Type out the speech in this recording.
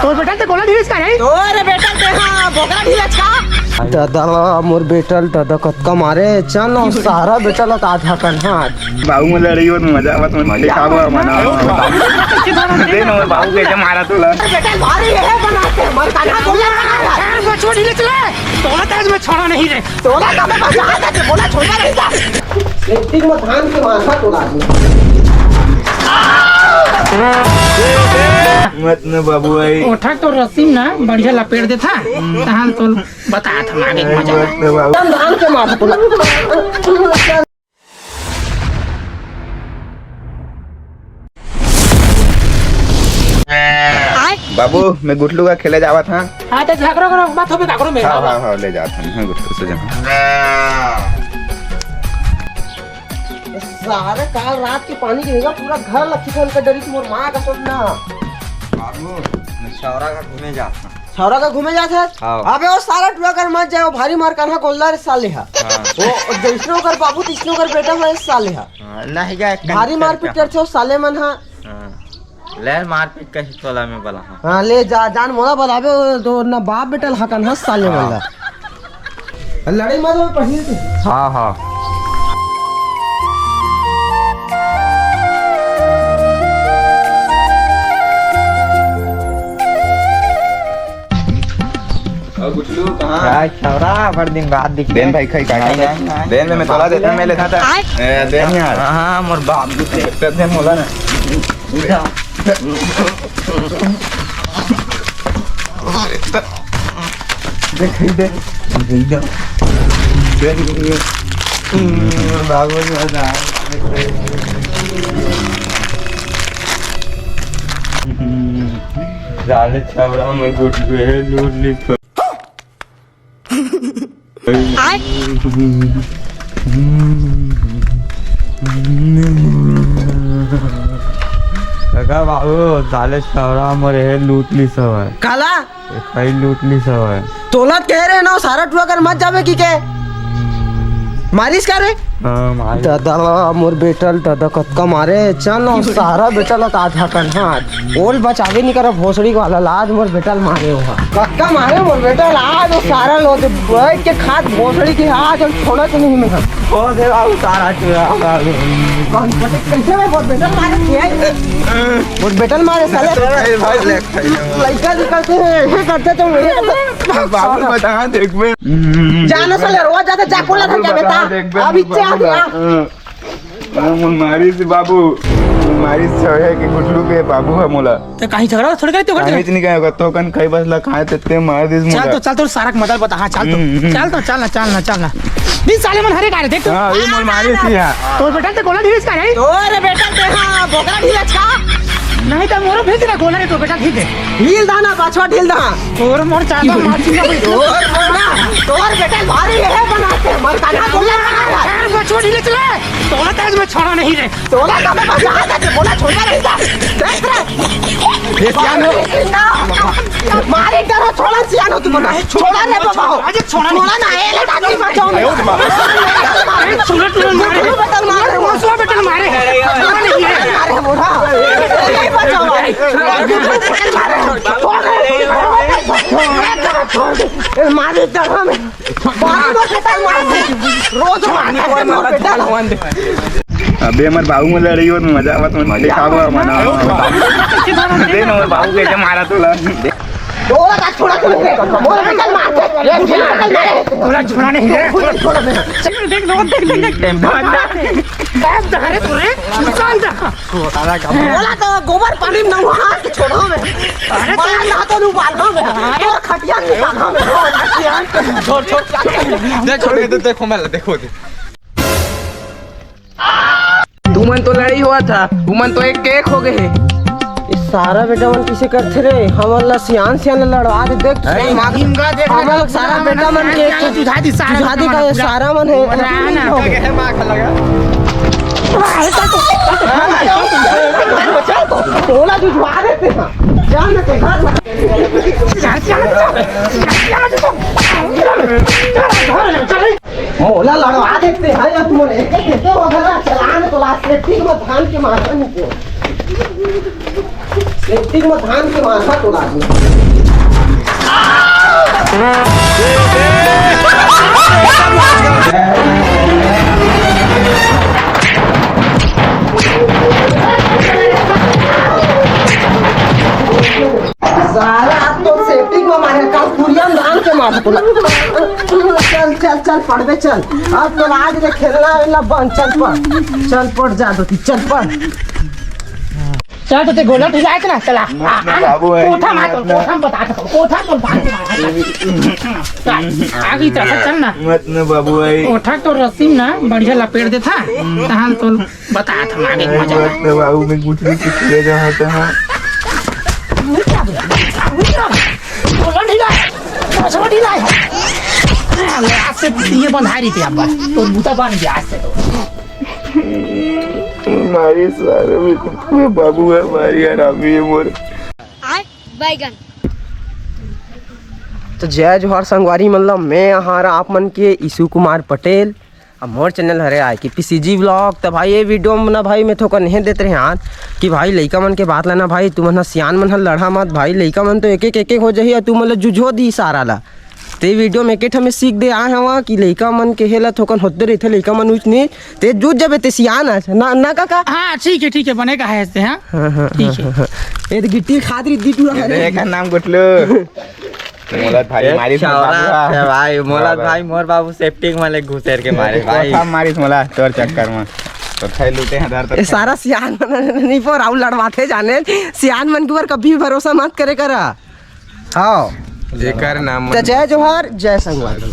তোর বেটা তো কোলা ঢিলেছ का रे तोरे बेटा ते हां बोकरा ढिलच का दादा मोर बेटल दादा कतका मारे चल सारा बेटल आधा कन हाथ भाऊ मला लढाई होत मजा आवत म्हणते का बा म्हणा दे ना भाऊ कैसे मारा तुला बेटा भारी है बनाते मर काना बोला मैं छोड़ ढिले चले तोला तेज में छोड़ा नहीं रे तोला का मैं बचा के बोला छोड़ा नहीं था एक में धान के माथा तोड़ा मत न बाबू आई ओठा तो रस्सी ना बढ़िया लपेट देता तहां तो बता था मागे मजा मत न बाबू धान के माथा तोड़ा बाबू मैं गुटलू का खेले जावा था हां तो झगड़ा करो बात होबे का करो मेरा हाँ ले जाता हूँ मैं गुटलू से जाऊँ सारे काल रात के पानी गिरेगा पूरा घर लखी खोल कर डरी मोर मां का सोचना बाबू मैं शौरा का घूमे जाता छौरा का घूमे जात है हाँ। अबे वो सारा टुआ कर मत जाओ भारी मार करना गोल्ला रे साले हा वो जैसनो कर बाबू तिसनो कर बेटा है साले हा नहीं जाए भारी मार पीट करते हो साले मन हा ले मार पीट का हिस्सा में बला हां ले जा जान मोला बताबे तो ना बाप बेटा हकन हा साले वाला लड़ाई मत में पढ़ी हाँ हाँ गुटलू कहाँ छौरा बड़ दिन बाद दिख देन भाई खाई का देन में तोला देता मैं लेता था देन यार हाँ मोर बाप देन मोला ना देख दे बाबू मजा जाले छौरा में गुटलू है लूट ली लगा बाबू साले छौरा मरे लूटली सब है काला कई लूटली सब है तोलत कह रहे ना सारा टुआ कर मत जावे की के मारिस का रे दादा मोर बेटल दादा कतका मारे चल सारा बेटल आधा कन हाथ बोल बचावे नहीं कर भोसड़ी वाला लाज मोर बेटल मारे हुआ कतका मारे मोर बेटल आज वो सारा लोग बैठ के खात भोसड़ी के आज हम छोड़ा तो नहीं मैं हो दे बाबू सारा कौन पटे कैसे में मोर बेटल मारे मोर बेटल मारे साले लड़का निकलते हैं ऐसे करते तो बाबू बता देख में जाना साले रोज जाते जा कोला था क्या बेटा अब इच्छे आ गया मारी से बाबू मारी से है कि गुटलू के बाबू है मोला तो कहीं झगड़ा थोड़ी करते हो कहीं नहीं कहेगा तो कन कई बस ला खाए ते मार दिस मोला चल तो सारा मदद बता हां चल तो चल ना दिन साले मन हरे का रे देख तो हां ये मोल मारी से है तोर बेटा तो कोला ढिलेछ का रे तोरे बेटा ते हां बोकरा ढिलच का नहीं तो मोरो भेज ना कोला रे तो बेटा ठीक है ढील दाना पाछवा ढील दा तोर मोर चाहता मारती ना तोर बेटा भारी है बनाते मर काना बोला मैं छोड़ ढिले चले तोला तेज में छोड़ा नहीं रे तोला का मैं बचा के बोला छोड़ा नहीं था देख रे ये क्या नो मारी करो छोड़ा सियानो तुम ना छोड़ा रे बाबा अरे छोड़ा छोड़ा ना ए ले डाली बचाओ सुलट मारे बेटा मारे मसला बेटा मारे अरे बुढ़ा बचाओ मारे तरह में बाहर बेटा मार रोज मारने को बेटा लवन दे अबे हमार बाबू में लड़ाई होत मजा आवत म्हणते का बा म्हणा दे ना बाबू कैसे मारा तुला बोला का छोड़ा तू बोला बेटा मार ये तोला छोड़ा नहीं रे देख अरे तोरे चल जा बोला तो गोबर पानी में नहा के छोड़ो में अरे तो ना तो नु बाल में और खटिया निकाल में छोड़ छोड़ दे देखो मैं देखो दे तुमन तो लड़ी हुआ था तुमन तो एक केक हो गए सारा बेटा मन किसे करते रे हमला सियान लड़वा दे देख मागिंगा देख हम लोग सारा बेटा मन के जुझा दी का सारा मन है तोला जुझवा देते हैं जान ना के घर मोला लड़वा देते हैं या तुम एक देते हो अगर चलाने तो लास्ट में ठीक मत धान के मारने को सेफ्टी में धान के माथा तोड़ा दी सारा तो सेफ्टी में मारे का पुरिया धान के माथा तोड़ा चल चल चल पढ़ बे चल अब तो आज रे खेलना वेला बंद चल पढ़ जा दो चल पढ़ चल तो ते गोला ठीक है ना चला बाबू है कोठा बता दो कोठा तो बात आगे तरफ चल ना मत न बाबू है कोठा तो रस्सी ना बढ़िया लपेट देता तहां तो बता था आगे मजा मत न बाबू में कुछ नहीं सीखे जहाँ तहाँ गोला ढीला है सब ढीला है आज से ये बंधा रही थी अब तो बूता बन गया आज से तो हमारी सारे में बाबू है हमारी हरामी है मोर बैगन तो जय जोहर संगवारी मतलब मैं हमारा आप मन के ईशु कुमार पटेल अब मोर चैनल हरे आए कि पीसीजी व्लॉग। तो भाई ये वीडियो में ना भाई मैं थोड़ा नहीं देते रहे हाथ कि भाई लइका मन के बात लेना भाई तुम ना सियान मन लड़ा मत भाई लइका मन तो एक एक हो जाही तू मतलब जुझो दी सारा ला ते वीडियो में एक हमें सीख दे आए हवा कि लइका मन के हेला थोकन होते रहे लइका मन उच नहीं ते जुझ जबे ते सियान ना ना काका हाँ ठीक है बनेगा है ऐसे हाँ ठीक है ये तो गिट्टी खादरी दी टूरा है एक नाम गुटलो मोलाद भाई मारिस भाई मोलाद भाई मोर बाबू सेफ्टी में ले घुसेर के मारे भाई सब मारिस मोला तोर चक्कर में तो खाई लूटे हजार तक सारा सियान मन नहीं पर राहुल लड़वाते जाने सियान मन के ऊपर कभी भी भरोसा मत करे करा हाँ जेकर नाम तो जय जोहर जय संगवारी।